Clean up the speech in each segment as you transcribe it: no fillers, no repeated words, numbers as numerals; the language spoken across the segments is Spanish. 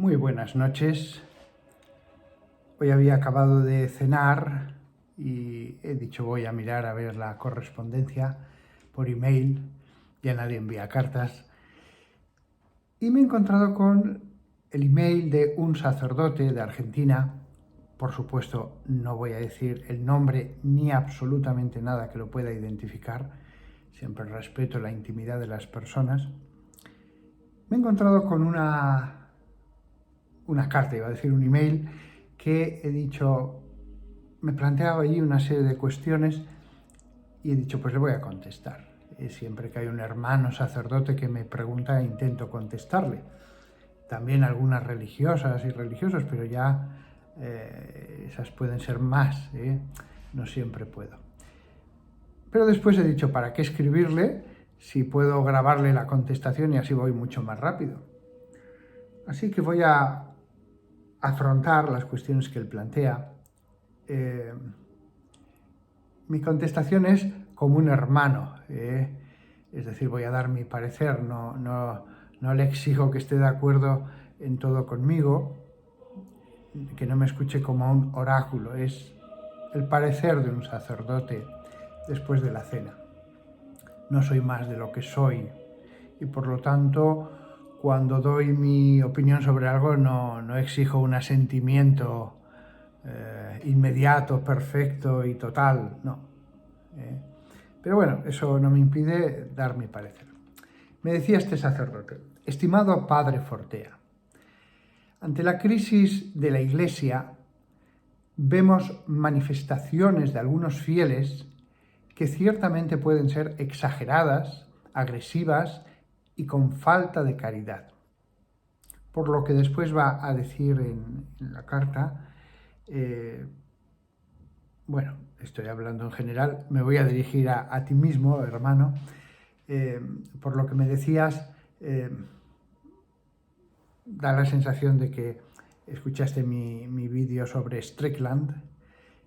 Muy buenas noches. Hoy había acabado de cenar y he dicho voy a mirar a ver la correspondencia por email. Ya nadie envía cartas. Y me he encontrado con el email de un sacerdote de Argentina. Por supuesto, no voy a decir el nombre ni absolutamente nada que lo pueda identificar. Siempre respeto la intimidad de las personas. Me he encontrado con una carta, iba a decir un email, que he dicho, me planteaba allí una serie de cuestiones y he dicho, pues le voy a contestar. Siempre que hay un hermano sacerdote que me pregunta, intento contestarle. También algunas religiosas y religiosos, pero ya esas pueden ser más, no siempre puedo. Pero después he dicho, ¿para qué escribirle si puedo grabarle la contestación y así voy mucho más rápido? Así que voy a afrontar las cuestiones que él plantea. Mi contestación es como un hermano, es decir, voy a dar mi parecer, no le exijo que esté de acuerdo en todo conmigo, que no me escuche como un oráculo, es el parecer de un sacerdote después de la cena. No soy más de lo que soy y por lo tanto cuando doy mi opinión sobre algo no exijo un asentimiento inmediato, perfecto y total, no. Pero bueno, eso no me impide dar mi parecer. Me decía este sacerdote, estimado padre Fortea, ante la crisis de la Iglesia vemos manifestaciones de algunos fieles que ciertamente pueden ser exageradas, agresivas y con falta de caridad. Por lo que después va a decir en la carta, bueno, estoy hablando en general, me voy a dirigir a ti mismo, hermano, por lo que me decías, da la sensación de que escuchaste mi vídeo sobre Strickland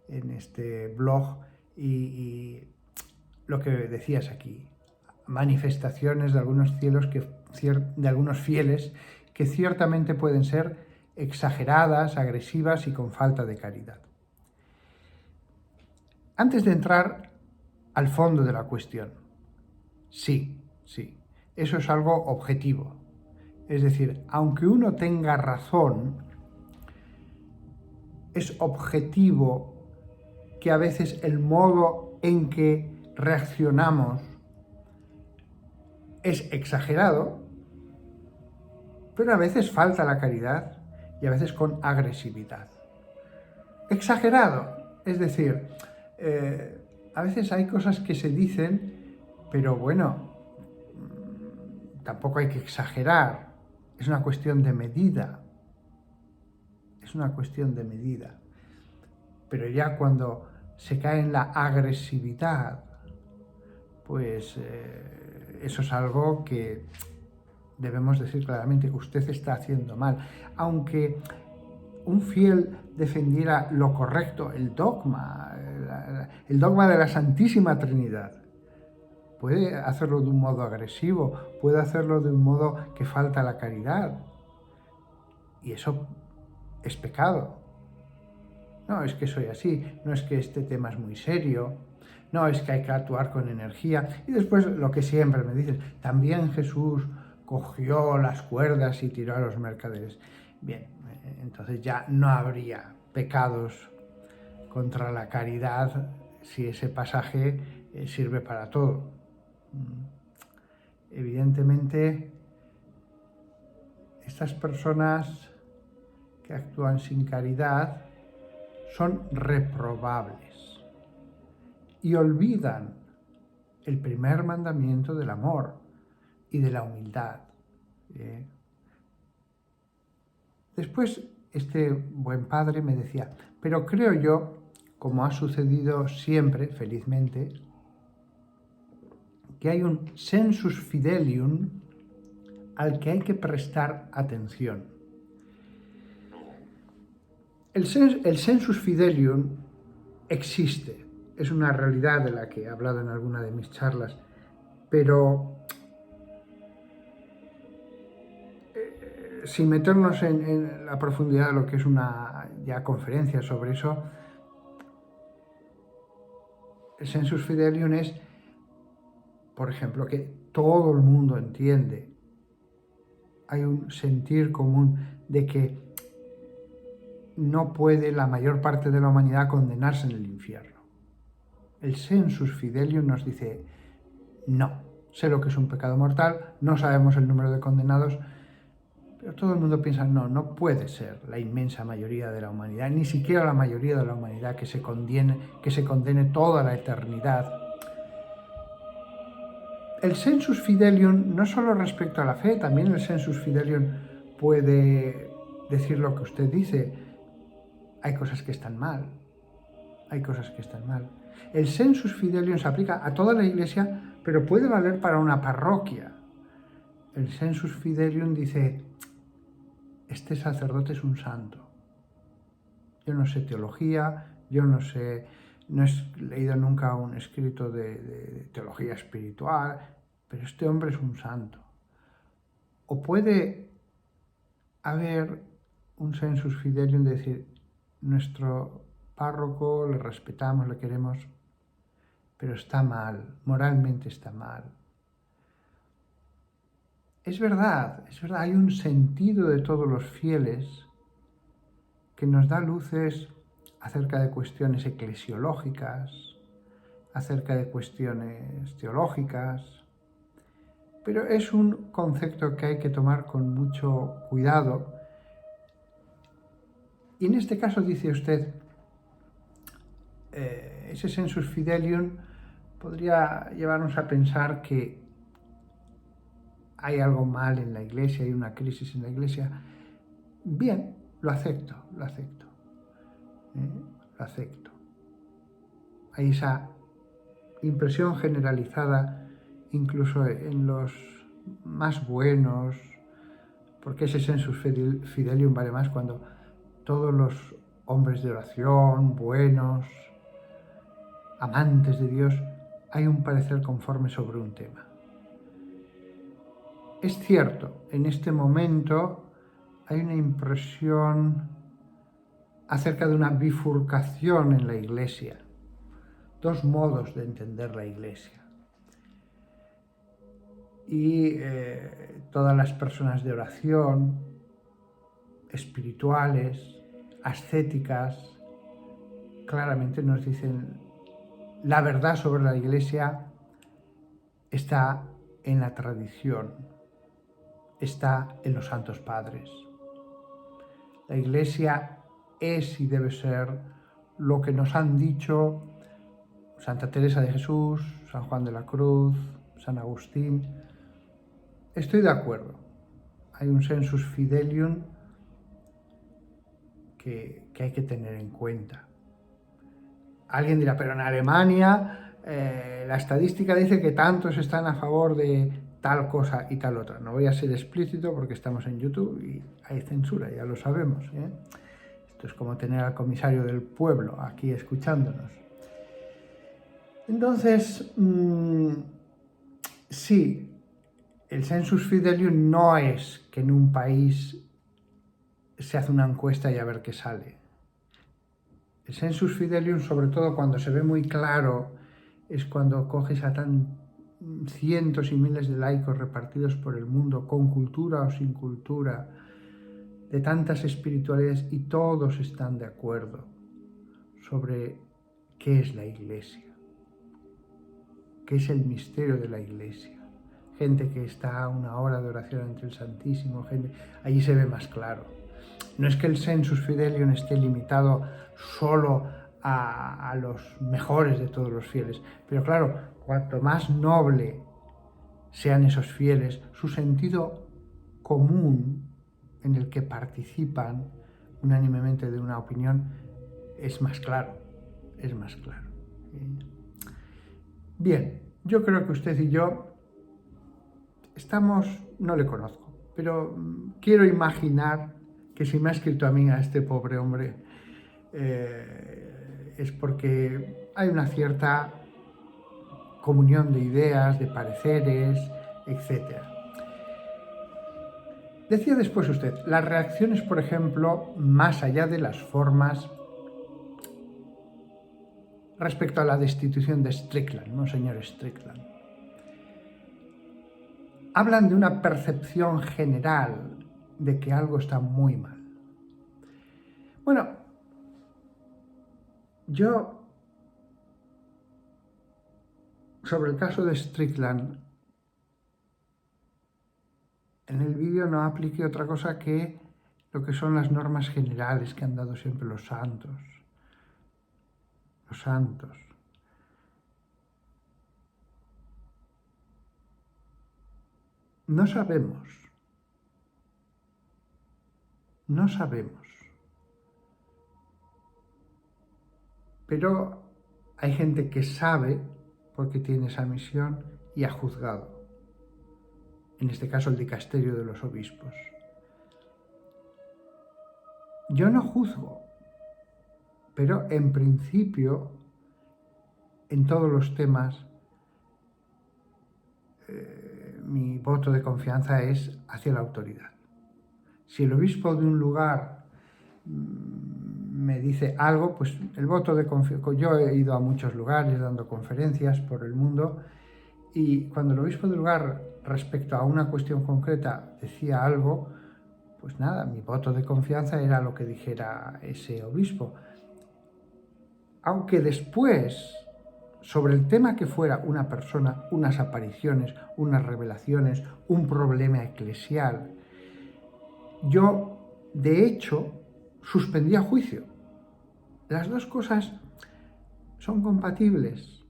en este blog y lo que decías aquí, manifestaciones de algunos de algunos fieles que ciertamente pueden ser exageradas, agresivas y con falta de caridad. Antes de entrar al fondo de la cuestión, sí, eso es algo objetivo. Es decir, aunque uno tenga razón, es objetivo que a veces el modo en que reaccionamos es exagerado, pero a veces falta la caridad y a veces con agresividad. Exagerado, es decir, a veces hay cosas que se dicen, pero bueno, tampoco hay que exagerar, es una cuestión de medida, pero ya cuando se cae en la agresividad, pues eso es algo que debemos decir claramente que usted está haciendo mal. Aunque un fiel defendiera lo correcto, el dogma de la Santísima Trinidad, puede hacerlo de un modo agresivo, puede hacerlo de un modo que falta la caridad. Y eso es pecado. No es que soy así, no es que este tema es muy serio, no es que hay que actuar con energía. Y después lo que siempre me dicen, también Jesús cogió las cuerdas y tiró a los mercaderes. Bien, entonces ya no habría pecados contra la caridad si ese pasaje sirve para todo. Evidentemente, estas personas que actúan sin caridad son reprobables y olvidan el primer mandamiento del amor y de la humildad. Después, este buen padre me decía, pero creo yo, como ha sucedido siempre, felizmente, que hay un sensus fidelium al que hay que prestar atención. El sensus fidelium existe, es una realidad de la que he hablado en alguna de mis charlas, pero sin meternos en la profundidad de lo que es una ya conferencia sobre eso, el sensus fidelium es, por ejemplo, que todo el mundo entiende. Hay un sentir común de que no puede la mayor parte de la humanidad condenarse en el infierno. El sensus fidelium nos dice, no, sé lo que es un pecado mortal, no sabemos el número de condenados, pero todo el mundo piensa, no, no puede ser la inmensa mayoría de la humanidad, ni siquiera la mayoría de la humanidad que se condene toda la eternidad. El sensus fidelium, no solo respecto a la fe, también el sensus fidelium puede decir lo que usted dice. Hay cosas que están mal, hay cosas que están mal. El sensus fidelium se aplica a toda la Iglesia, pero puede valer para una parroquia. El sensus fidelium dice, este sacerdote es un santo. Yo no sé teología, yo no he leído nunca un escrito de teología espiritual, pero este hombre es un santo. O puede haber un sensus fidelium de decir, nuestro párroco le respetamos, le queremos, pero está mal, moralmente está mal. Es verdad, hay un sentido de todos los fieles que nos da luces acerca de cuestiones eclesiológicas, acerca de cuestiones teológicas, pero es un concepto que hay que tomar con mucho cuidado. Y en este caso dice usted, ese sensus fidelium podría llevarnos a pensar que hay algo mal en la Iglesia, hay una crisis en la Iglesia. Bien, lo acepto. Lo acepto. Hay esa impresión generalizada, incluso en los más buenos, porque ese sensus fidelium vale más cuando todos los hombres de oración, buenos, amantes de Dios, hay un parecer conforme sobre un tema. Es cierto, en este momento hay una impresión acerca de una bifurcación en la Iglesia, dos modos de entender la Iglesia. Y todas las personas de oración, espirituales, ascéticas, claramente nos dicen, la verdad sobre la Iglesia está en la tradición, está en los santos padres. La Iglesia es y debe ser lo que nos han dicho Santa Teresa de Jesús, San Juan de la Cruz, San Agustín. Estoy de acuerdo. Hay un sensus fidelium que hay que tener en cuenta. Alguien dirá, pero en Alemania la estadística dice que tantos están a favor de tal cosa y tal otra. No voy a ser explícito porque estamos en YouTube y hay censura, ya lo sabemos. Esto es como tener al comisario del pueblo aquí escuchándonos. Entonces, sí, el sensus fidelium no es que en un país se hace una encuesta y a ver qué sale. El sensus fidelium, sobre todo cuando se ve muy claro, es cuando coges a cientos y miles de laicos repartidos por el mundo, con cultura o sin cultura, de tantas espiritualidades, y todos están de acuerdo sobre qué es la Iglesia, qué es el misterio de la Iglesia. Gente que está a una hora de oración ante el Santísimo, allí se ve más claro. No es que el sensus fidelium esté limitado solo a los mejores de todos los fieles, pero claro, cuanto más noble sean esos fieles, su sentido común en el que participan unánimemente de una opinión es más claro, Bien, yo creo que usted y yo no le conozco, pero quiero imaginar que si me ha escrito a mí, a este pobre hombre, es porque hay una cierta comunión de ideas, de pareceres, etc. Decía después usted, las reacciones, por ejemplo, más allá de las formas, respecto a la destitución de Strickland, Monseñor Strickland, hablan de una percepción general de que algo está muy mal. Bueno, yo, sobre el caso de Strickland, en el vídeo no apliqué otra cosa que lo que son las normas generales que han dado siempre los santos. Los santos. No sabemos. No sabemos. Pero hay gente que sabe porque tiene esa misión y ha juzgado. En este caso el dicasterio de los obispos. Yo no juzgo, pero en principio, en todos los temas, mi voto de confianza es hacia la autoridad. Si el obispo de un lugar me dice algo, pues el voto de confianza. Yo he ido a muchos lugares dando conferencias por el mundo y cuando el obispo del lugar respecto a una cuestión concreta decía algo, pues nada, mi voto de confianza era lo que dijera ese obispo. Aunque después, sobre el tema que fuera una persona, unas apariciones, unas revelaciones, un problema eclesial, yo, de hecho, suspendía juicio. Las dos cosas son compatibles.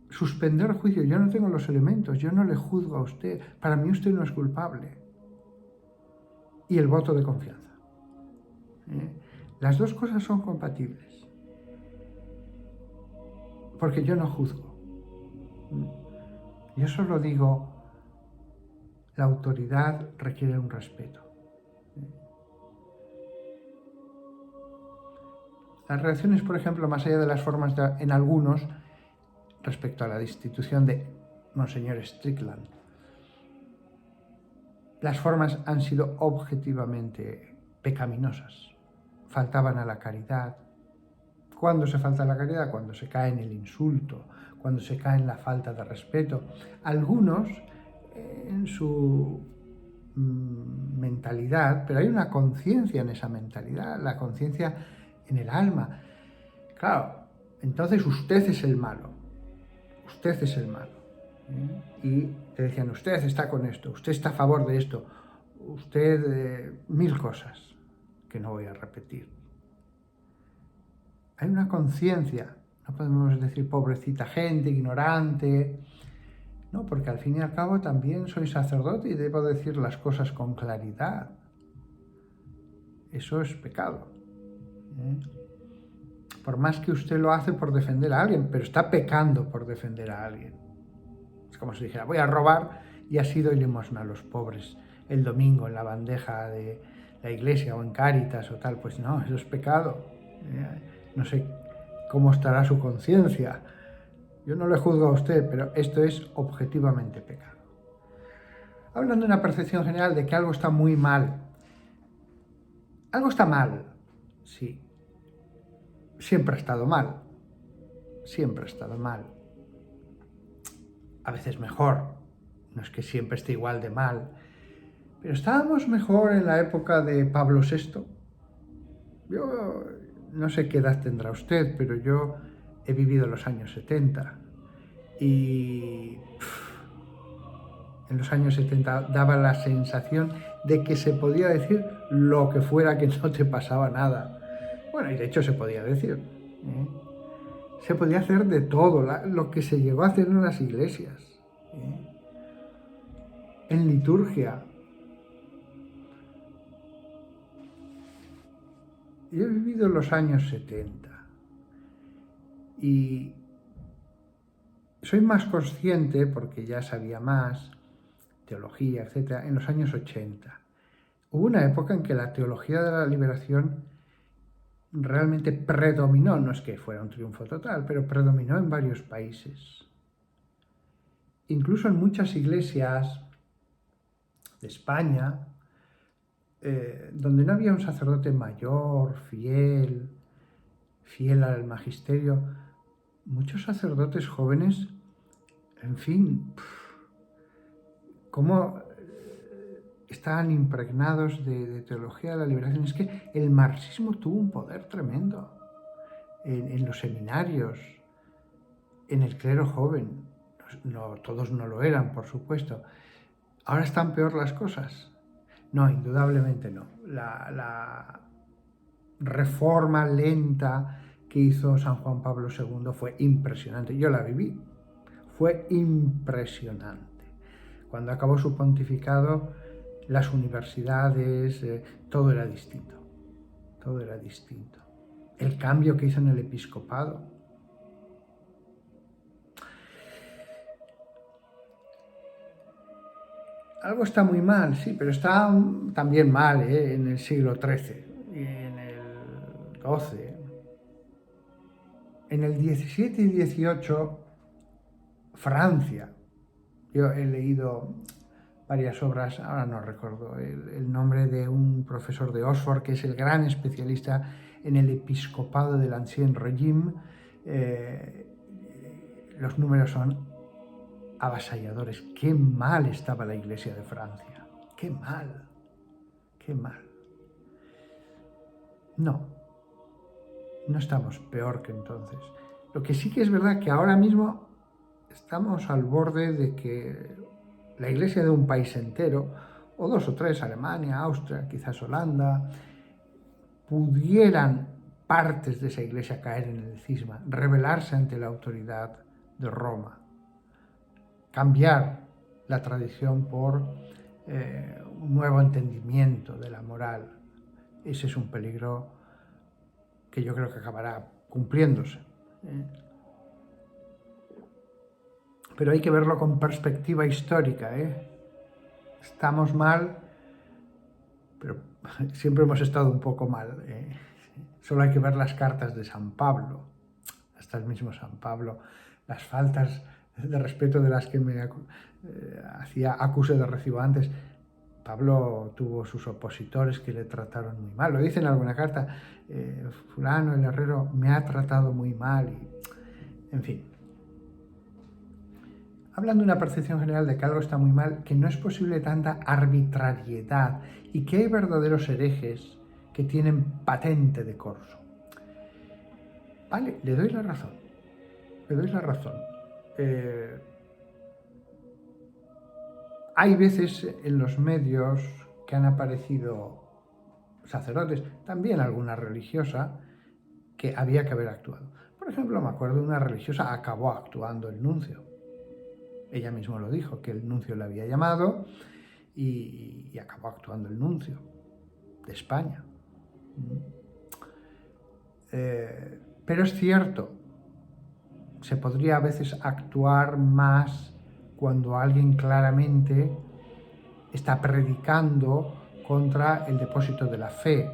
Suspender juicio, yo no tengo los elementos, yo no le juzgo a usted, para mí usted no es culpable. Y el voto de confianza. Las dos cosas son compatibles. Porque yo no juzgo. Yo solo digo, la autoridad requiere un respeto. Las reacciones, por ejemplo, más allá de las formas en algunos, respecto a la destitución de Monseñor Strickland, las formas han sido objetivamente pecaminosas. Faltaban a la caridad. ¿Cuándo se falta a la caridad? Cuando se cae en el insulto, cuando se cae en la falta de respeto. Algunos, en su mentalidad, pero hay una conciencia en esa mentalidad, la conciencia en el alma. Claro, entonces usted es el malo. Usted es el malo. Y te decían, usted está con esto, usted está a favor de esto, usted mil cosas que no voy a repetir. Hay una conciencia, no podemos decir pobrecita gente, ignorante, no, porque al fin y al cabo también soy sacerdote y debo decir las cosas con claridad. Eso es pecado. Por más que usted lo hace por defender a alguien, pero está pecando por defender a alguien. Es como si dijera, voy a robar y ha sido limosna a los pobres el domingo en la bandeja de la iglesia o en Cáritas o tal. Pues no, eso es pecado. No sé cómo estará su conciencia. Yo no le juzgo a usted, pero esto es objetivamente pecado. Hablando de una percepción general de que algo está muy mal. Algo está mal, sí. Siempre ha estado mal. Siempre ha estado mal. A veces mejor. No es que siempre esté igual de mal. Pero estábamos mejor en la época de Pablo VI. Yo no sé qué edad tendrá usted, pero yo he vivido los años 70. Y en los años 70 daba la sensación de que se podía decir lo que fuera, que no te pasaba nada. Bueno, y de hecho se podía decir. Se podía hacer de todo, lo que se llegó a hacer en las iglesias. En liturgia. Yo he vivido los años 70 y soy más consciente, porque ya sabía más, teología, etc., en los años 80. Hubo una época en que la teología de la liberación realmente predominó, no es que fuera un triunfo total, pero predominó en varios países. Incluso en muchas iglesias de España, donde no había un sacerdote mayor, fiel al magisterio, muchos sacerdotes jóvenes, en fin, cómo estaban impregnados de teología de la liberación. Es que el marxismo tuvo un poder tremendo en los seminarios, en el clero joven. No, todos no lo eran, por supuesto. ¿Ahora están peor las cosas? No, indudablemente no. La reforma lenta que hizo San Juan Pablo II fue impresionante. Yo la viví. Fue impresionante. Cuando acabó su pontificado, las universidades, todo era distinto. Todo era distinto. El cambio que hizo en el episcopado. Algo está muy mal, sí, pero está también mal en el siglo XIII y en el XII. En el XVII y XVIII, Francia. Yo he leído varias obras, ahora no recuerdo el nombre de un profesor de Oxford, que es el gran especialista en el episcopado del Ancien Régime. Los números son avasalladores. Qué mal estaba la Iglesia de Francia. Qué mal. Qué mal. No estamos peor que entonces. Lo que sí que es verdad que ahora mismo estamos al borde de que la Iglesia de un país entero, o dos o tres, Alemania, Austria, quizás Holanda, pudieran partes de esa Iglesia caer en el cisma, rebelarse ante la autoridad de Roma, cambiar la tradición por un nuevo entendimiento de la moral. Ese es un peligro que yo creo que acabará cumpliéndose. Pero hay que verlo con perspectiva histórica. Estamos mal, pero siempre hemos estado un poco mal. Solo hay que ver las cartas de San Pablo, hasta el mismo San Pablo, las faltas de respeto de las que me hacía acuse de recibo antes. Pablo tuvo sus opositores que le trataron muy mal. Lo dice en alguna carta, fulano, el herrero, me ha tratado muy mal. En fin. Hablan de una percepción general de que algo está muy mal, que no es posible tanta arbitrariedad y que hay verdaderos herejes que tienen patente de corso. Vale, le doy la razón. Le doy la razón. Hay veces en los medios que han aparecido sacerdotes, también alguna religiosa, que había que haber actuado. Por ejemplo, me acuerdo de una religiosa, acabó actuando el nuncio. Ella misma lo dijo, que el nuncio le había llamado y acabó actuando el nuncio de España. Pero es cierto, se podría a veces actuar más cuando alguien claramente está predicando contra el depósito de la fe.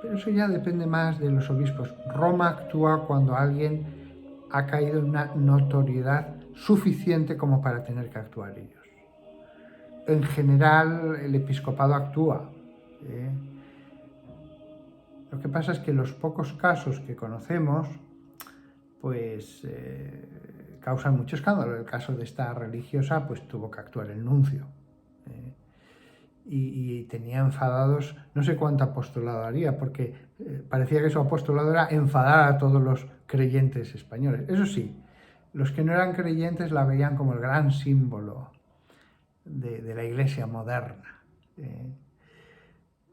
Pero eso ya depende más de los obispos. Roma actúa cuando alguien ha caído en una notoriedad suficiente como para tener que actuar ellos. En general, el episcopado actúa. Lo que pasa es que los pocos casos que conocemos, pues causan mucho escándalo. El caso de esta religiosa, pues tuvo que actuar el nuncio. Y tenía enfadados, no sé cuánto apostolado haría, porque parecía que su apostolado era enfadar a todos los creyentes españoles. Eso sí, los que no eran creyentes la veían como el gran símbolo de la Iglesia moderna.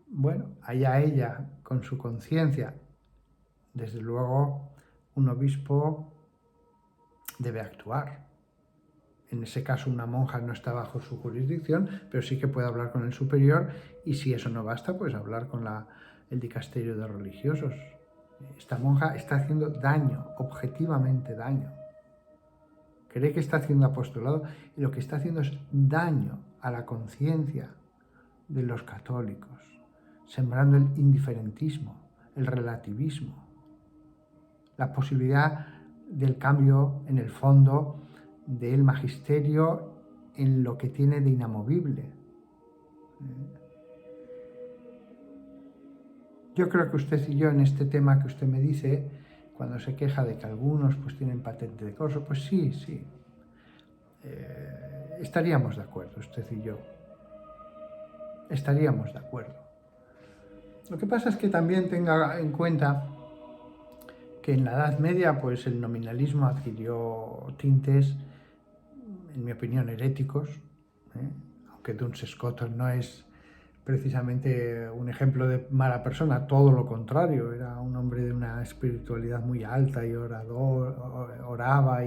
Bueno, allá ella, con su conciencia. Desde luego, un obispo debe actuar. En ese caso, una monja no está bajo su jurisdicción, pero sí que puede hablar con el superior y si eso no basta, pues hablar con el dicasterio de religiosos. Esta monja está haciendo daño, objetivamente daño. Cree que está haciendo apostolado y lo que está haciendo es daño a la conciencia de los católicos, sembrando el indiferentismo, el relativismo, la posibilidad del cambio en el fondo del magisterio en lo que tiene de inamovible. Yo creo que usted y yo en este tema que usted me dice, cuando se queja de que algunos pues tienen patente de corso, pues sí, estaríamos de acuerdo usted y yo, estaríamos de acuerdo. Lo que pasa es que también tenga en cuenta que en la Edad Media pues el nominalismo adquirió tintes, en mi opinión, heréticos, aunque Duns Scotus no es precisamente un ejemplo de mala persona, todo lo contrario, era un hombre de una espiritualidad muy alta y oraba.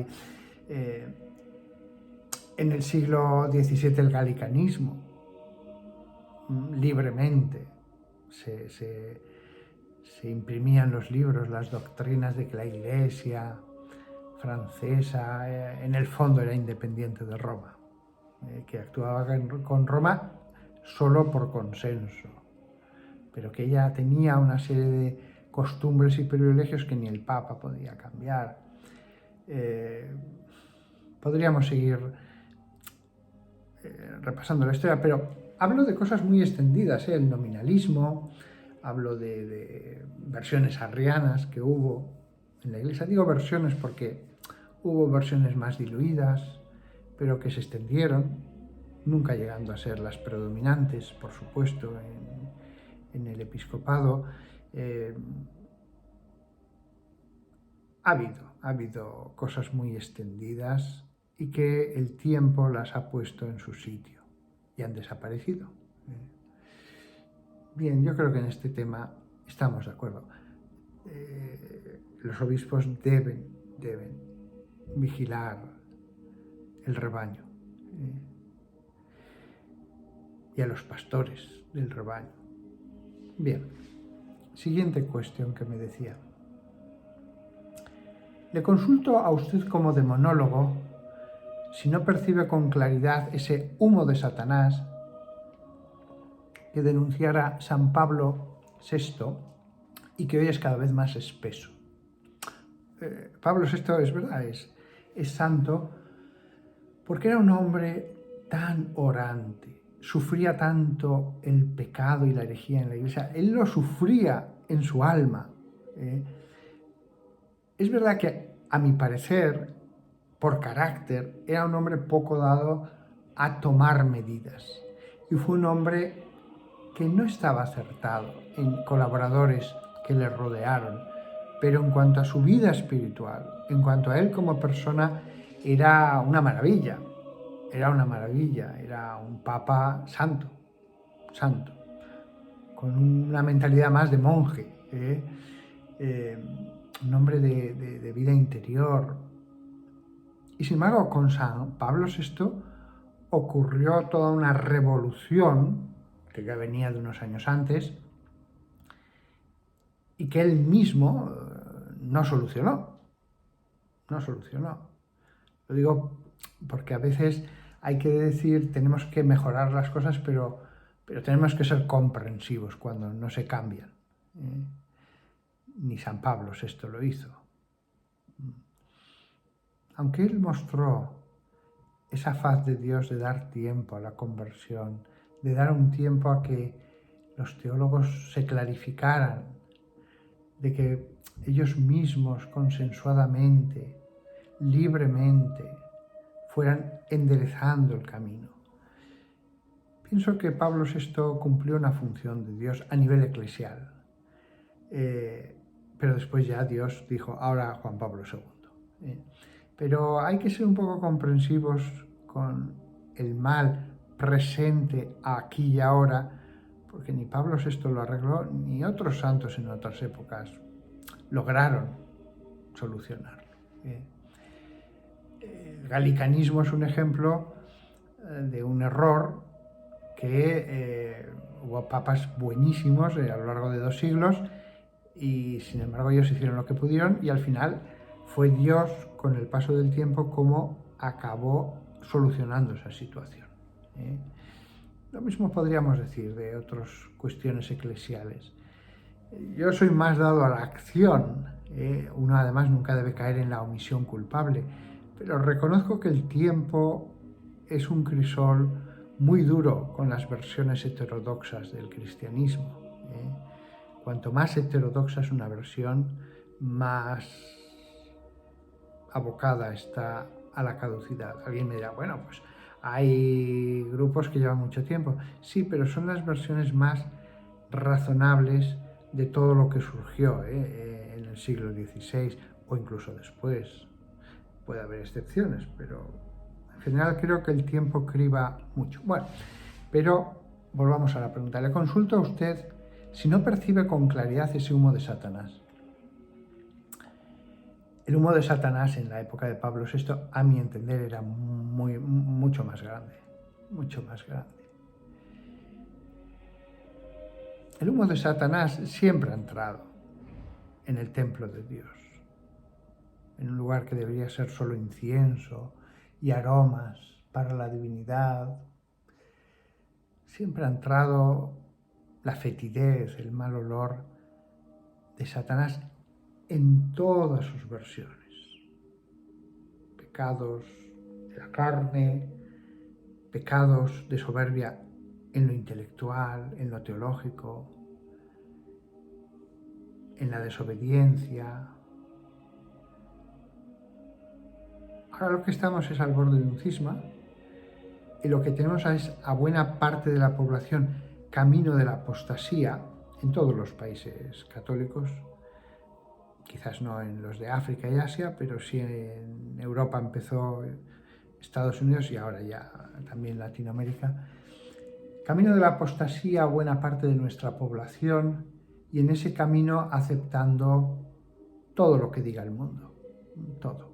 En el siglo XVII el galicanismo, libremente, se imprimían los libros, las doctrinas de que la Iglesia francesa, en el fondo era independiente de Roma, que actuaba con Roma solo por consenso, pero que ella tenía una serie de costumbres y privilegios que ni el Papa podía cambiar. Podríamos seguir repasando la historia, pero hablo de cosas muy extendidas, el nominalismo, hablo de versiones arrianas que hubo en la Iglesia. Digo versiones porque hubo versiones más diluidas, pero que se extendieron, nunca llegando a ser las predominantes, por supuesto, en el episcopado. Ha habido cosas muy extendidas y que el tiempo las ha puesto en su sitio y han desaparecido. Bien, yo creo que en este tema estamos de acuerdo. Los obispos deben vigilar el rebaño y a los pastores del rebaño. Bien, siguiente cuestión que me decía. Le consulto a usted como demonólogo si no percibe con claridad ese humo de Satanás que denunciara San Pablo VI y que hoy es cada vez más espeso. Pablo VI es verdad, es santo porque era un hombre tan orante, sufría tanto el pecado y la herejía en la Iglesia, él lo sufría en su alma. Es verdad que, a mi parecer, por carácter, era un hombre poco dado a tomar medidas. Y fue un hombre que no estaba acertado en colaboradores que le rodearon. Pero en cuanto a su vida espiritual, en cuanto a él como persona, era una maravilla. Era una maravilla. Era un papa santo, con una mentalidad más de monje. Un hombre de vida interior. Y sin embargo, con San Pablo VI ocurrió toda una revolución, que ya venía de unos años antes, y que él mismo no solucionó. Lo digo porque a veces hay que decir, tenemos que mejorar las cosas, pero tenemos que ser comprensivos cuando no se cambian. Ni San Pablo VI lo hizo. Aunque él mostró esa faz de Dios de dar tiempo a la conversión, de dar un tiempo a que los teólogos se clarificaran, de que ellos mismos consensuadamente, libremente, fueran enderezando el camino. Pienso que Pablo VI cumplió una función de Dios a nivel eclesial, pero después ya Dios dijo, ahora Juan Pablo II. Pero hay que ser un poco comprensivos con el mal presente aquí y ahora, porque ni Pablo VI lo arregló, ni otros santos en otras épocas lograron solucionarlo. El galicanismo es un ejemplo de un error que hubo papas buenísimos a lo largo de 2 siglos y sin embargo ellos hicieron lo que pudieron y al final fue Dios, con el paso del tiempo, como acabó solucionando esa situación. Lo mismo podríamos decir de otras cuestiones eclesiales. Yo soy más dado a la acción. Uno además nunca debe caer en la omisión culpable, pero reconozco que el tiempo es un crisol muy duro con las versiones heterodoxas del cristianismo. Cuanto más heterodoxa es una versión, más abocada está a la caducidad. Alguien me dirá, bueno, pues hay grupos que llevan mucho tiempo. Sí, pero son las versiones más razonables de todo lo que surgió en el siglo XVI o incluso después. Puede haber excepciones, pero en general creo que el tiempo criba mucho. Bueno, pero volvamos a la pregunta. Le consulto a usted si no percibe con claridad ese humo de Satanás. El humo de Satanás en la época de Pablo VI, a mi entender, era mucho más grande, mucho más grande. El humo de Satanás siempre ha entrado en el templo de Dios, en un lugar que debería ser solo incienso y aromas para la divinidad. Siempre ha entrado la fetidez, el mal olor de Satanás en todas sus versiones. Pecados de la carne, pecados de soberbia en lo intelectual, en lo teológico, en la desobediencia. Ahora lo que estamos es al borde de un cisma y lo que tenemos es a buena parte de la población camino de la apostasía en todos los países católicos, quizás no en los de África y Asia, pero sí en Europa empezó, Estados Unidos y ahora ya también Latinoamérica. Camino de la apostasía a buena parte de nuestra población y en ese camino aceptando todo lo que diga el mundo, todo.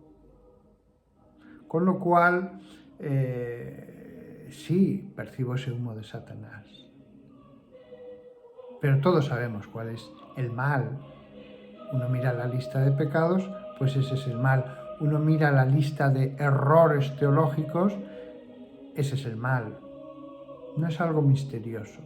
Con lo cual, sí, percibo ese humo de Satanás. Pero todos sabemos cuál es el mal. Uno mira la lista de pecados, pues ese es el mal. Uno mira la lista de errores teológicos, ese es el mal. No es algo misterioso.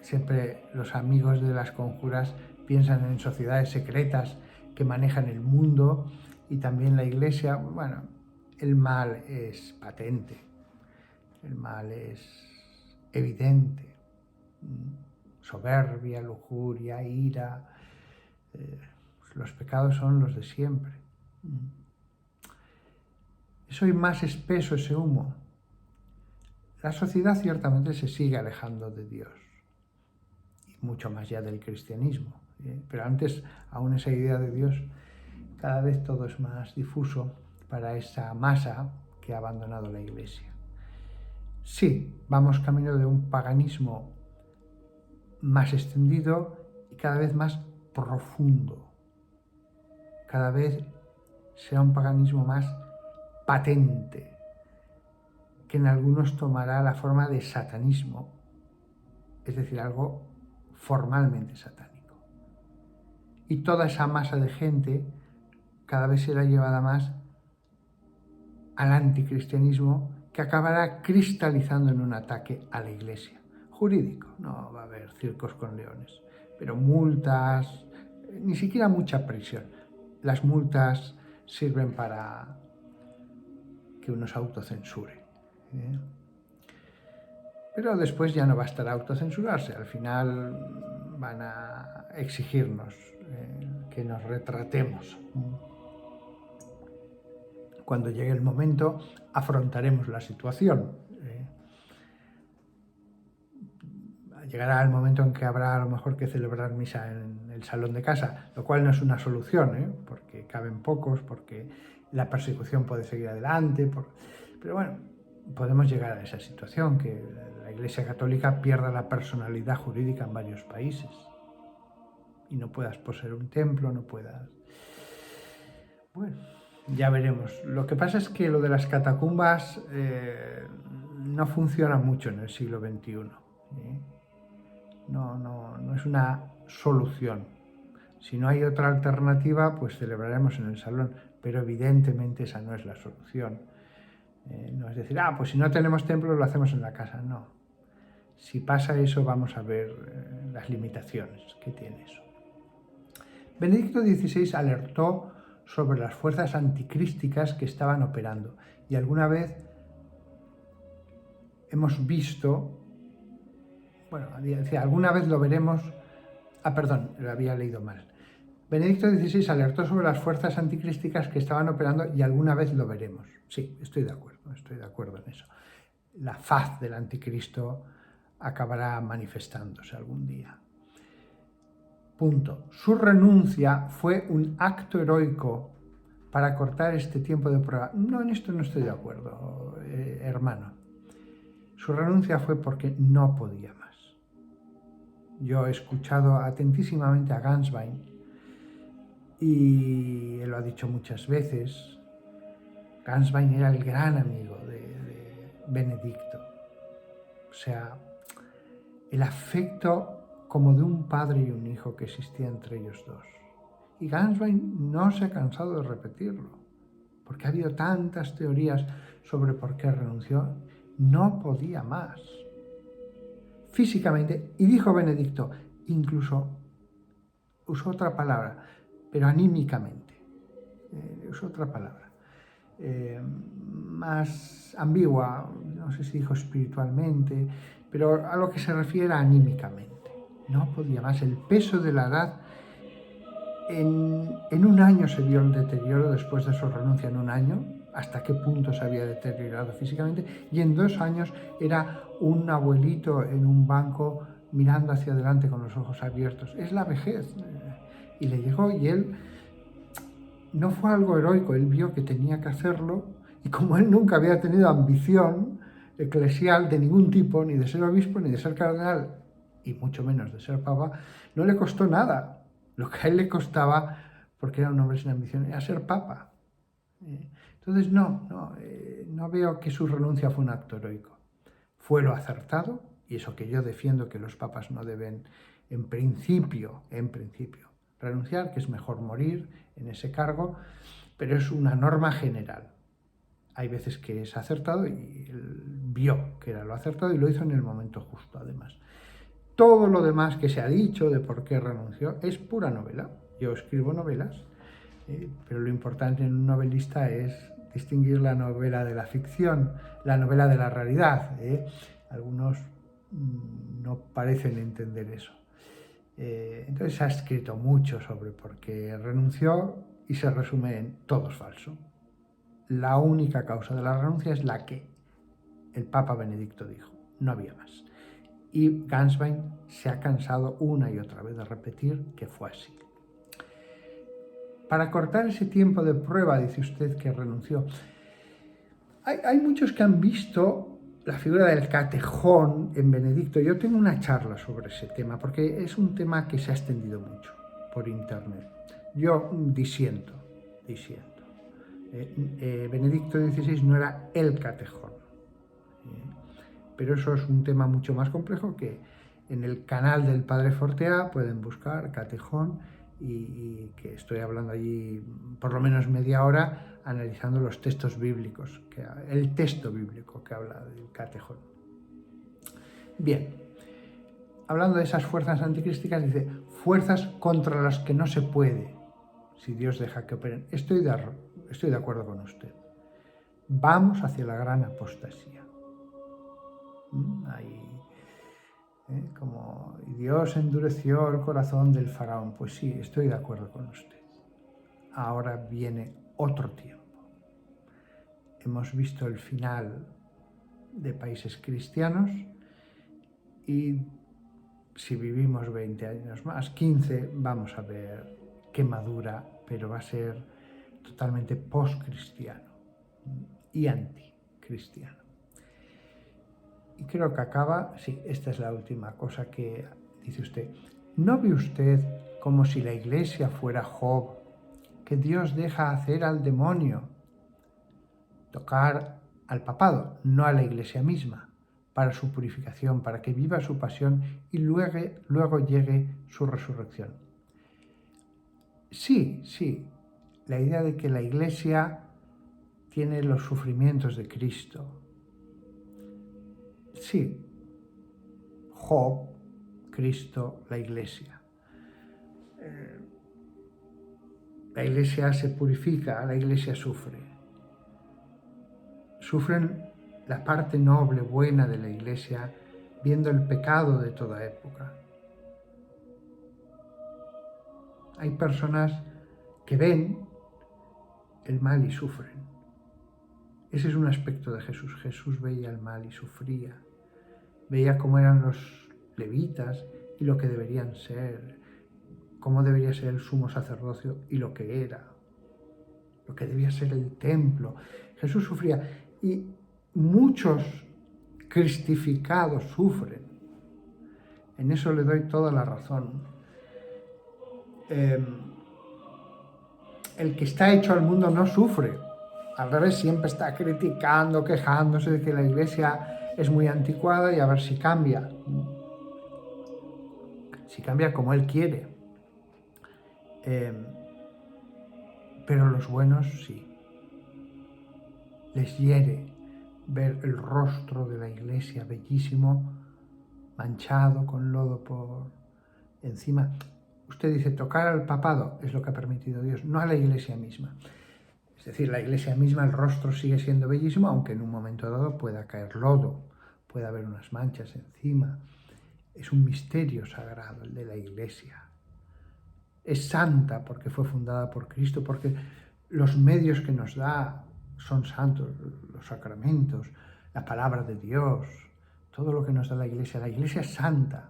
Siempre los amigos de las conjuras piensan en sociedades secretas que manejan el mundo y también la Iglesia. Bueno, el mal es patente, el mal es evidente. Soberbia, lujuria, ira, los pecados son los de siempre. Es hoy más espeso ese humo. La sociedad ciertamente se sigue alejando de Dios, y mucho más ya del cristianismo, pero antes aún esa idea de Dios, cada vez todo es más difuso para esa masa que ha abandonado la Iglesia. Sí, vamos camino de un paganismo más extendido y cada vez más profundo. Cada vez será un paganismo más patente, que en algunos tomará la forma de satanismo, es decir, algo formalmente satánico. Y toda esa masa de gente cada vez será llevada más al anticristianismo, que acabará cristalizando en un ataque a la Iglesia. Jurídico, no va a haber circos con leones, pero multas, ni siquiera mucha prisión. Las multas sirven para que uno se autocensure. Pero después ya no bastará autocensurarse, al final van a exigirnos que nos retratemos. Cuando llegue el momento, afrontaremos la situación. Llegará el momento en que habrá a lo mejor que celebrar misa en el salón de casa, lo cual no es una solución, porque caben pocos, porque la persecución puede seguir adelante, pero bueno, podemos llegar a esa situación, que la Iglesia Católica pierda la personalidad jurídica en varios países y no puedas poseer un templo, no puedas... Bueno, ya veremos. Lo que pasa es que lo de las catacumbas no funciona mucho en el siglo XXI. No es una solución. Si no hay otra alternativa, pues celebraremos en el salón, pero evidentemente esa no es la solución. No es decir, pues si no tenemos templo lo hacemos en la casa. No. Si pasa eso, vamos a ver las limitaciones que tiene eso. Benedicto XVI alertó sobre las fuerzas anticrísticas que estaban operando y alguna vez hemos visto bueno, decía, alguna vez lo veremos. Ah, perdón, lo había leído mal. Benedicto XVI alertó sobre las fuerzas anticrísticas que estaban operando y alguna vez lo veremos. Sí, estoy de acuerdo en eso. La faz del anticristo acabará manifestándose algún día. Punto. Su renuncia fue un acto heroico para cortar este tiempo de prueba. No, en esto no estoy de acuerdo, hermano. Su renuncia fue porque no podía más. Yo he escuchado atentísimamente a Ganswein y él lo ha dicho muchas veces. Ganswein era el gran amigo de Benedicto. O sea, el afecto como de un padre y un hijo que existía entre ellos dos. Y Ganswein no se ha cansado de repetirlo, porque ha habido tantas teorías sobre por qué renunció. No podía más. Físicamente, y dijo Benedicto, incluso usó otra palabra, pero anímicamente, usó otra palabra, más ambigua, no sé si dijo espiritualmente, pero a lo que se refiere anímicamente. No podía más, el peso de la edad. En un año se vio el deterioro después de su renuncia, en un año, hasta qué punto se había deteriorado físicamente, y en 2 años era un abuelito en un banco mirando hacia adelante con los ojos abiertos. Es la vejez. Y le llegó, y él no fue algo heroico, él vio que tenía que hacerlo, y como él nunca había tenido ambición eclesial de ningún tipo, ni de ser obispo, ni de ser cardenal, y mucho menos de ser papa, no le costó nada. Lo que a él le costaba, porque era un hombre sin ambición, era ser papa. Entonces no veo que su renuncia fue un acto heroico. Fue lo acertado, y eso que yo defiendo, que los papas no deben, en principio, renunciar, que es mejor morir en ese cargo, pero es una norma general. Hay veces que es acertado y él vio que era lo acertado y lo hizo en el momento justo, además. Todo lo demás que se ha dicho de por qué renunció es pura novela. Yo escribo novelas, pero lo importante en un novelista es distinguir la novela de la ficción, la novela de la realidad. Algunos no parecen entender eso. Entonces se ha escrito mucho sobre por qué renunció y se resume en todo es falso. La única causa de la renuncia es la que el Papa Benedicto dijo, no había más. Y Ganswein se ha cansado una y otra vez de repetir que fue así. Para cortar ese tiempo de prueba, dice usted que renunció. Hay muchos que han visto la figura del catejón en Benedicto. Yo tengo una charla sobre ese tema, porque es un tema que se ha extendido mucho por internet. Yo disiento. Benedicto XVI no era el catejón. Pero eso es un tema mucho más complejo que en el canal del Padre Fortea pueden buscar catejón y que estoy hablando allí por lo menos media hora analizando los textos bíblicos, el texto bíblico que habla del catejón. Bien, hablando de esas fuerzas anticrísticas, dice, fuerzas contra las que no se puede, si Dios deja que operen. Estoy de acuerdo con usted. Vamos hacia la gran apostasía. Ahí, como Dios endureció el corazón del faraón. Pues sí, estoy de acuerdo con usted. Ahora viene otro tiempo. Hemos visto el final de países cristianos y si vivimos 20 años más, 15, vamos a ver qué madura, pero va a ser totalmente post-cristiano y anticristiano. Y creo que acaba, sí, esta es la última cosa que dice usted. ¿No ve usted como si la Iglesia fuera Job, que Dios deja hacer al demonio, tocar al papado, no a la Iglesia misma, para su purificación, para que viva su pasión y luego llegue su resurrección? Sí, la idea de que la Iglesia tiene los sufrimientos de Cristo. Sí, Job, Cristo, la Iglesia. La Iglesia se purifica, la Iglesia sufre. Sufren la parte noble, buena de la Iglesia, viendo el pecado de toda época. Hay personas que ven el mal y sufren. Ese es un aspecto de Jesús. Jesús veía el mal y sufría. Veía cómo eran los levitas y lo que deberían ser, cómo debería ser el sumo sacerdocio y lo que era, lo que debía ser el templo. Jesús sufría y muchos cristificados sufren. En eso le doy toda la razón. El que está hecho al mundo no sufre. Al revés, siempre está criticando, quejándose de que la Iglesia es muy anticuada y a ver si cambia. Si cambia como Él quiere. Pero los buenos sí. Les hiere ver el rostro de la Iglesia bellísimo, manchado con lodo por encima. Usted dice, tocar al papado es lo que ha permitido Dios, no a la Iglesia misma. Es decir, la Iglesia misma, el rostro sigue siendo bellísimo, aunque en un momento dado pueda caer lodo, pueda haber unas manchas encima. Es un misterio sagrado el de la Iglesia. Es santa porque fue fundada por Cristo, porque los medios que nos da son santos, los sacramentos, la palabra de Dios, todo lo que nos da la Iglesia. La Iglesia es santa.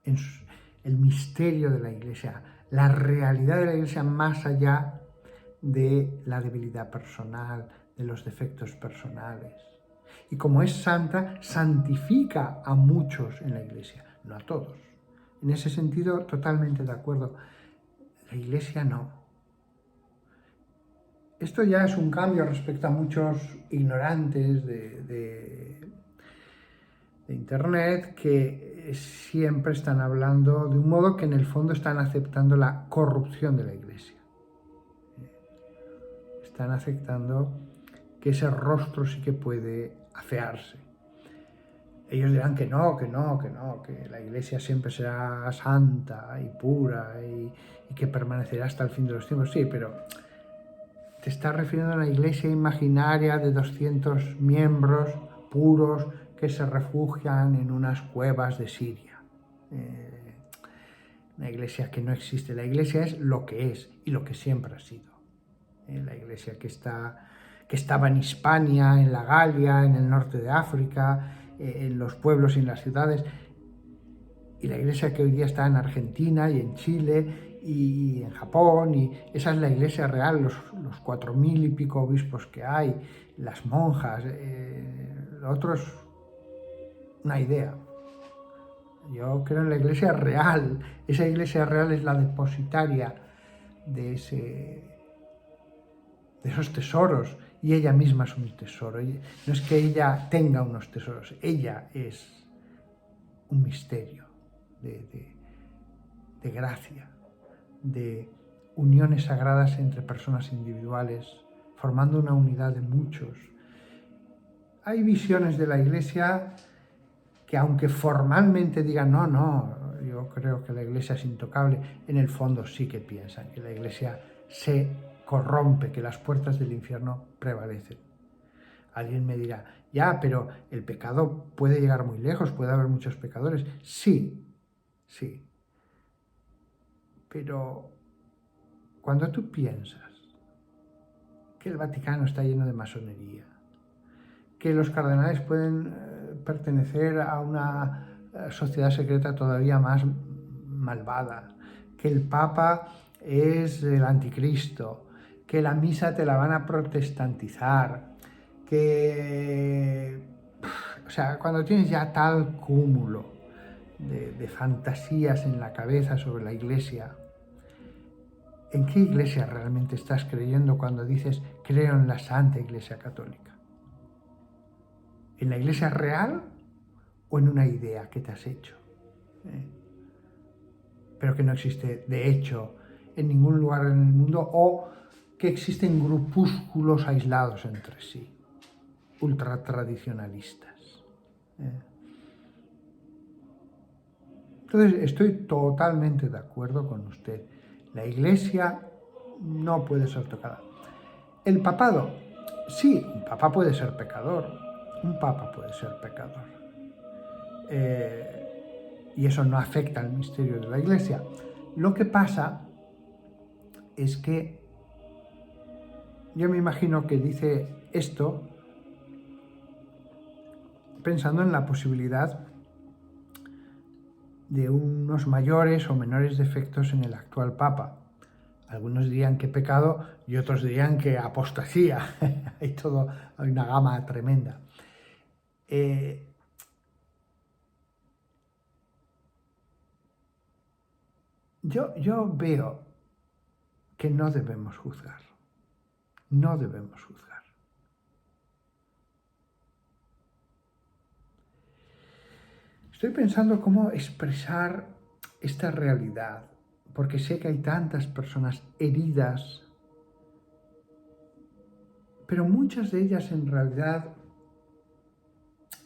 El misterio de la Iglesia, la realidad de la Iglesia más allá de la debilidad personal, de los defectos personales. Y como es santa, santifica a muchos en la Iglesia, no a todos. En ese sentido, totalmente de acuerdo. La Iglesia no. Esto ya es un cambio respecto a muchos ignorantes de Internet que siempre están hablando de un modo que en el fondo están aceptando la corrupción de la Iglesia. Están aceptando que ese rostro sí que puede afearse. Ellos dirán que no, que la Iglesia siempre será santa y pura y que permanecerá hasta el fin de los tiempos. Sí, pero te estás refiriendo a una Iglesia imaginaria de 200 miembros puros que se refugian en unas cuevas de Siria. Una Iglesia que no existe. La Iglesia es lo que es y lo que siempre ha sido. La Iglesia que estaba en Hispania, en la Galia, en el norte de África, en los pueblos y en las ciudades, y la Iglesia que hoy día está en Argentina y en Chile y en Japón, y esa es la Iglesia real, los 4000 y pico obispos que hay, las monjas, lo otro es una idea. Yo creo en la Iglesia real. Esa Iglesia real es la depositaria de esos tesoros, y ella misma es un tesoro. No es que ella tenga unos tesoros, ella es un misterio de gracia, de uniones sagradas entre personas individuales, formando una unidad de muchos. Hay visiones de la Iglesia que, aunque formalmente digan no, yo creo que la Iglesia es intocable, en el fondo sí que piensan que la Iglesia se corrompe, que las puertas del infierno prevalecen. Alguien me dirá, ya, pero el pecado puede llegar muy lejos, puede haber muchos pecadores. Sí. Pero cuando tú piensas que el Vaticano está lleno de masonería, que los cardenales pueden pertenecer a una sociedad secreta todavía más malvada, que el Papa es el anticristo, que la misa te la van a protestantizar, o sea, cuando tienes ya tal cúmulo de fantasías en la cabeza sobre la Iglesia, ¿en qué Iglesia realmente estás creyendo cuando dices creo en la Santa Iglesia Católica? ¿En la Iglesia real o en una idea que te has hecho? Pero que no existe de hecho en ningún lugar en el mundo, o que existen grupúsculos aislados entre sí, ultratradicionalistas. Entonces, estoy totalmente de acuerdo con usted. La Iglesia no puede ser tocada. El papado, sí, un papa puede ser pecador. Un papa puede ser pecador. y eso no afecta al misterio de la Iglesia. Lo que pasa es que yo me imagino que dice esto pensando en la posibilidad de unos mayores o menores defectos en el actual Papa. Algunos dirían que pecado y otros dirían que apostasía. Hay una gama tremenda. Yo veo que no debemos juzgar. No debemos juzgar. Estoy pensando cómo expresar esta realidad, porque sé que hay tantas personas heridas, pero muchas de ellas en realidad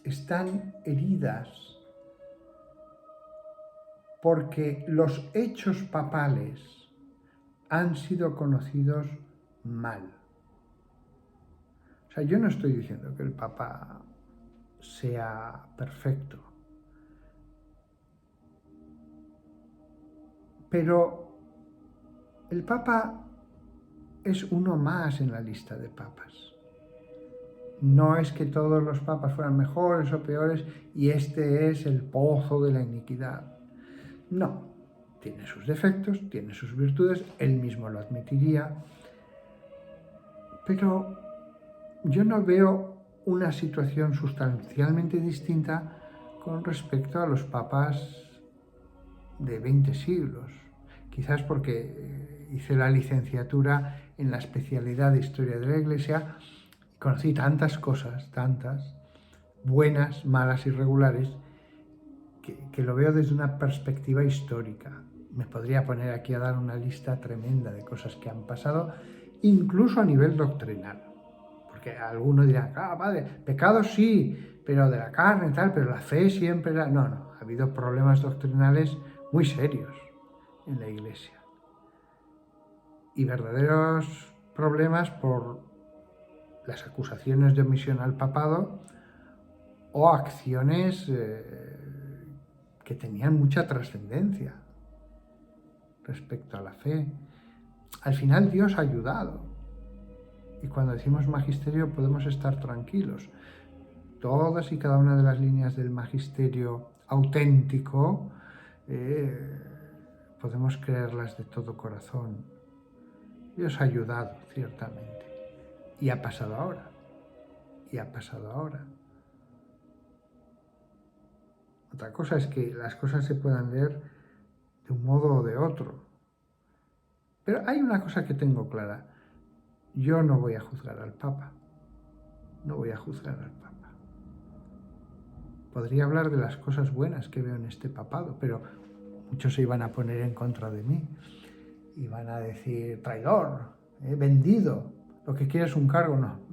están heridas porque los hechos papales han sido conocidos mal. O sea, yo no estoy diciendo que el Papa sea perfecto, pero el Papa es uno más en la lista de papas. No es que todos los papas fueran mejores o peores y este es el pozo de la iniquidad. No, tiene sus defectos, tiene sus virtudes, él mismo lo admitiría, pero yo no veo una situación sustancialmente distinta con respecto a los papas de 20 siglos. Quizás porque hice la licenciatura en la especialidad de Historia de la Iglesia y conocí tantas cosas, tantas, buenas, malas y regulares, que lo veo desde una perspectiva histórica. Me podría poner aquí a dar una lista tremenda de cosas que han pasado, incluso a nivel doctrinal. Porque algunos dirán, padre, pecados sí, pero de la carne y tal, pero la fe siempre era... No, ha habido problemas doctrinales muy serios en la Iglesia. Y verdaderos problemas por las acusaciones de omisión al papado o acciones que tenían mucha trascendencia respecto a la fe. Al final Dios ha ayudado. Y cuando decimos magisterio podemos estar tranquilos. Todas y cada una de las líneas del magisterio auténtico podemos creerlas de todo corazón. Dios ha ayudado, ciertamente. Y ha pasado ahora. Y ha pasado ahora. Otra cosa es que las cosas se puedan leer de un modo o de otro. Pero hay una cosa que tengo clara. Yo no voy a juzgar al Papa. No voy a juzgar al Papa. Podría hablar de las cosas buenas que veo en este papado, pero muchos se iban a poner en contra de mí. Iban a decir, traidor, vendido, lo que quieres es un cargo. No.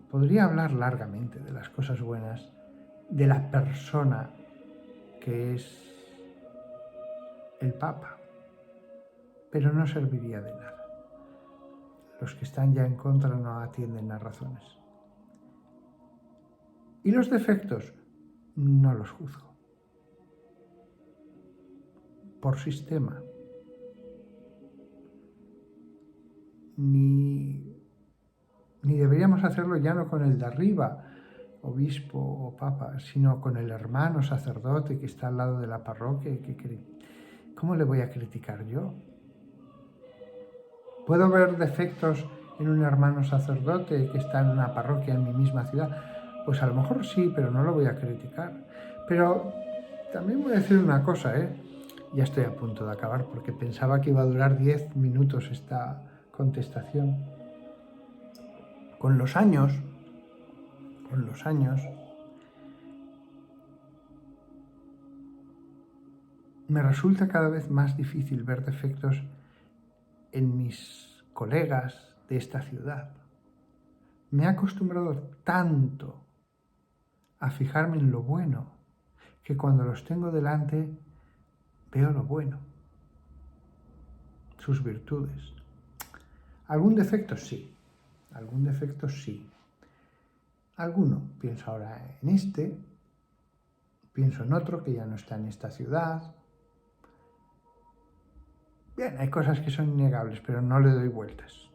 Podría hablar largamente de las cosas buenas, de la persona que es el Papa, pero no serviría de nada. Los que están ya en contra no atienden a razones. Y los defectos no los juzgo. Por sistema. Ni deberíamos hacerlo ya no con el de arriba, obispo o papa, sino con el hermano sacerdote que está al lado de la parroquia. ¿Cómo le voy a criticar yo? ¿Puedo ver defectos en un hermano sacerdote que está en una parroquia en mi misma ciudad? Pues a lo mejor sí, pero no lo voy a criticar. Pero también voy a decir una cosa, ya estoy a punto de acabar porque pensaba que iba a durar 10 minutos esta contestación. Con los años, me resulta cada vez más difícil ver defectos en mis colegas de esta ciudad. Me he acostumbrado tanto a fijarme en lo bueno que cuando los tengo delante veo lo bueno, sus virtudes. Algún defecto sí. alguno. Pienso ahora en este, pienso en otro que ya no está en esta ciudad. Bien, hay cosas que son innegables, pero no le doy vueltas.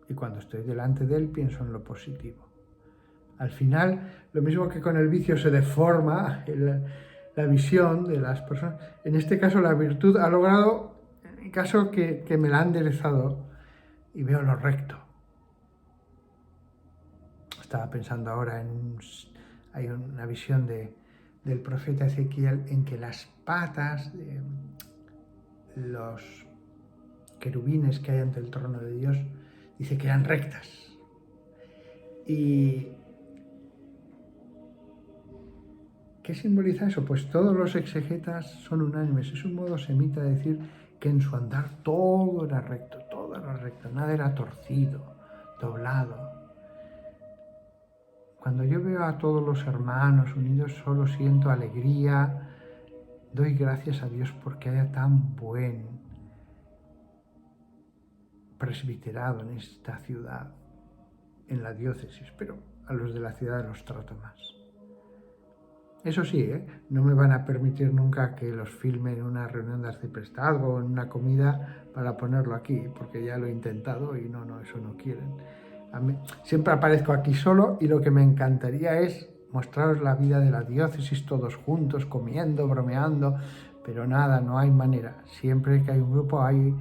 Y cuando estoy delante de él, pienso en lo positivo. Al final, lo mismo que con el vicio se deforma la visión de las personas, en este caso la virtud ha logrado, en mi caso, que me la han enderezado y veo lo recto. Estaba pensando ahora hay una visión del profeta Ezequiel en que las patas de los querubines que hay ante el trono de Dios, dice que eran rectas. ¿Y qué simboliza eso? Pues todos los exegetas son unánimes. Es un modo semita de decir que en su andar todo era recto, nada era torcido, doblado. Cuando yo veo a todos los hermanos unidos, solo siento alegría. Doy gracias a Dios porque haya tan buen presbiterado en esta ciudad, en la diócesis, pero a los de la ciudad los trato más. Eso sí, no me van a permitir nunca que los filme en una reunión de arciprestazgo o en una comida para ponerlo aquí, porque ya lo he intentado y no, eso no quieren. Siempre aparezco aquí solo y lo que me encantaría es mostraros la vida de la diócesis todos juntos, comiendo, bromeando, pero nada, no hay manera. Siempre que hay un grupo hay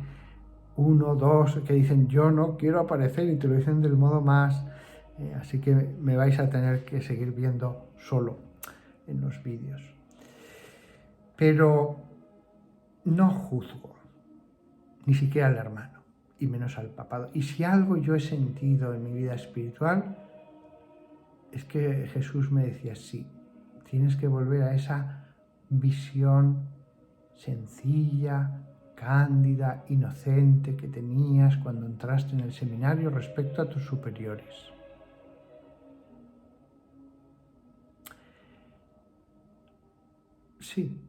uno, dos que dicen yo no quiero aparecer y te lo dicen del modo más... así que me vais a tener que seguir viendo solo en los vídeos. Pero no juzgo, ni siquiera al hermano, y menos al papado. Y si algo yo he sentido en mi vida espiritual, es que Jesús me decía, sí, tienes que volver a esa visión sencilla, cándida, inocente que tenías cuando entraste en el seminario respecto a tus superiores. Sí,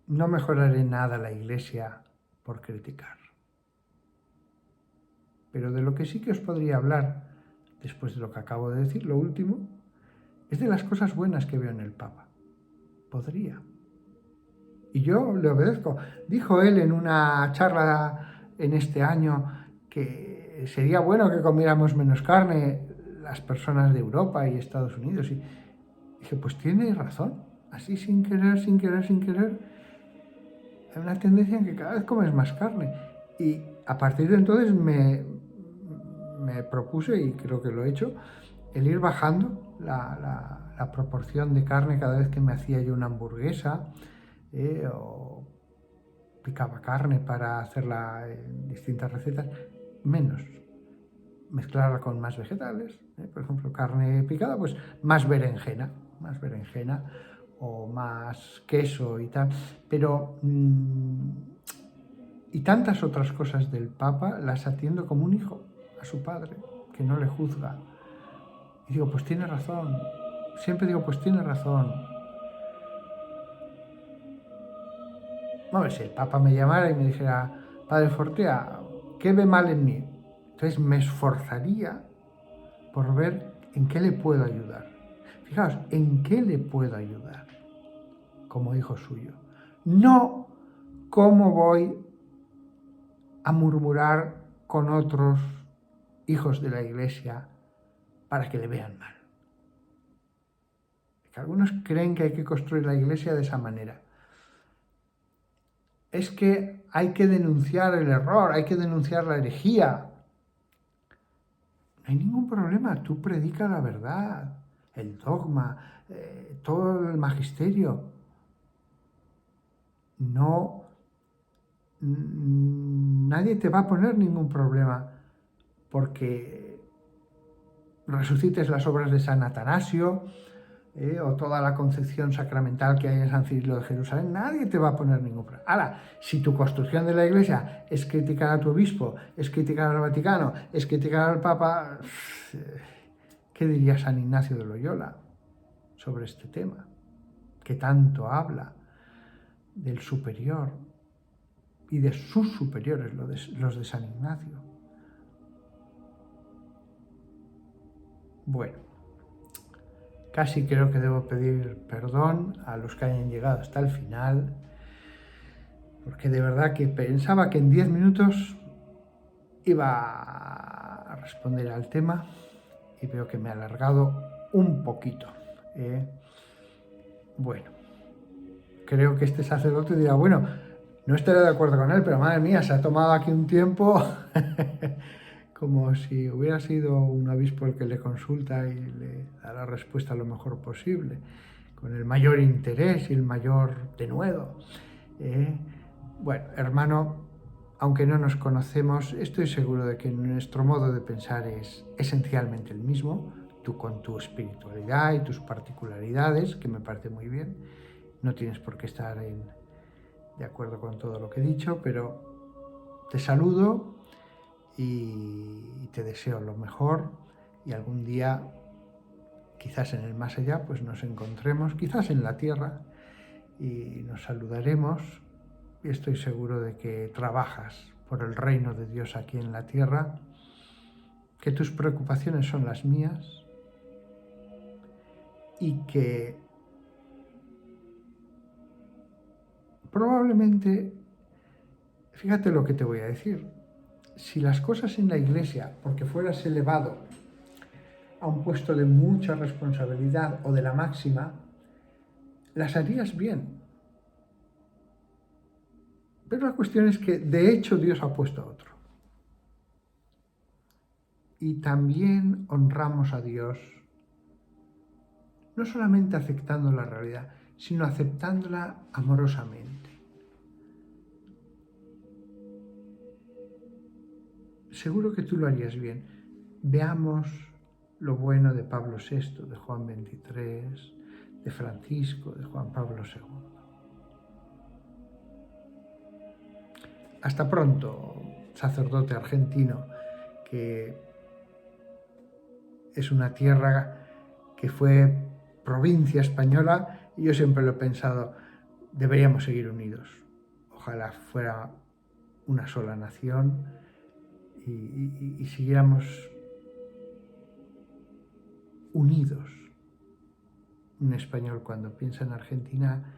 no mejoraré nada la Iglesia por criticar. Pero de lo que sí que os podría hablar, después de lo que acabo de decir, lo último, es de las cosas buenas que veo en el Papa. Podría. Y yo le obedezco. Dijo él en una charla en este año que sería bueno que comiéramos menos carne las personas de Europa y Estados Unidos. Y dije, pues tiene razón. Así sin querer, hay una tendencia en que cada vez comes más carne. Y a partir de entonces me propuse, y creo que lo he hecho, el ir bajando la proporción de carne cada vez que me hacía yo una hamburguesa o picaba carne para hacerla en distintas recetas, menos. Mezclarla con más vegetales, por ejemplo, carne picada, pues más berenjena o más queso y tal, pero y tantas otras cosas del Papa las atiendo como un hijo a su padre, que no le juzga. Y digo, pues tiene razón, siempre digo, pues tiene razón. Bueno, si el Papa me llamara y me dijera, Padre Fortea, ¿qué ve mal en mí? Entonces me esforzaría por ver en qué le puedo ayudar. Fijaos, ¿en qué le puedo ayudar como hijo suyo? No cómo voy a murmurar con otros hijos de la Iglesia para que le vean mal. Que algunos creen que hay que construir la Iglesia de esa manera. Es que hay que denunciar el error, hay que denunciar la herejía. No hay ningún problema, tú predica la verdad, el dogma, todo el magisterio. No, nadie te va a poner ningún problema porque resucites las obras de San Atanasio o toda la concepción sacramental que hay en San Cirilo de Jerusalén. Nadie te va a poner ningún problema. Ahora, si tu construcción de la Iglesia es criticar a tu obispo, es criticar al Vaticano, es criticar al Papa, ¿qué diría San Ignacio de Loyola sobre este tema? Que tanto habla del superior y de sus superiores, los de San Ignacio. Bueno, Casi creo que debo pedir perdón a los que hayan llegado hasta el final, porque de verdad que pensaba que en 10 minutos iba a responder al tema y veo que me he alargado un poquito. Bueno, creo que este sacerdote dirá, bueno, no estaré de acuerdo con él, pero madre mía, se ha tomado aquí un tiempo como si hubiera sido un obispo el que le consulta y le da la respuesta lo mejor posible, con el mayor interés y el mayor denuedo. Bueno, hermano, aunque no nos conocemos, estoy seguro de que nuestro modo de pensar es esencialmente el mismo, tú con tu espiritualidad y tus particularidades, que me parece muy bien. No tienes por qué estar de acuerdo con todo lo que he dicho, pero te saludo y te deseo lo mejor y algún día, quizás en el más allá, pues nos encontremos, quizás en la tierra, y nos saludaremos. Y estoy seguro de que trabajas por el reino de Dios aquí en la tierra, que tus preocupaciones son las mías y que probablemente, fíjate lo que te voy a decir, si las cosas en la iglesia, porque fueras elevado a un puesto de mucha responsabilidad o de la máxima, las harías bien. Pero la cuestión es que de hecho Dios ha puesto a otro. Y también honramos a Dios, no solamente aceptando la realidad, sino aceptándola amorosamente. Seguro que tú lo harías bien. Veamos lo bueno de Pablo VI, de Juan XXIII, de Francisco, de Juan Pablo II. Hasta pronto, sacerdote argentino, que es una tierra que fue provincia española y yo siempre lo he pensado, deberíamos seguir unidos. Ojalá fuera una sola nación y siguiéramos unidos. Un español cuando piensa en Argentina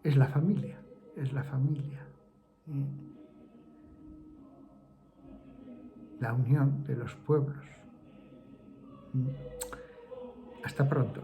es la familia, es la familia. La unión de los pueblos. Hasta pronto.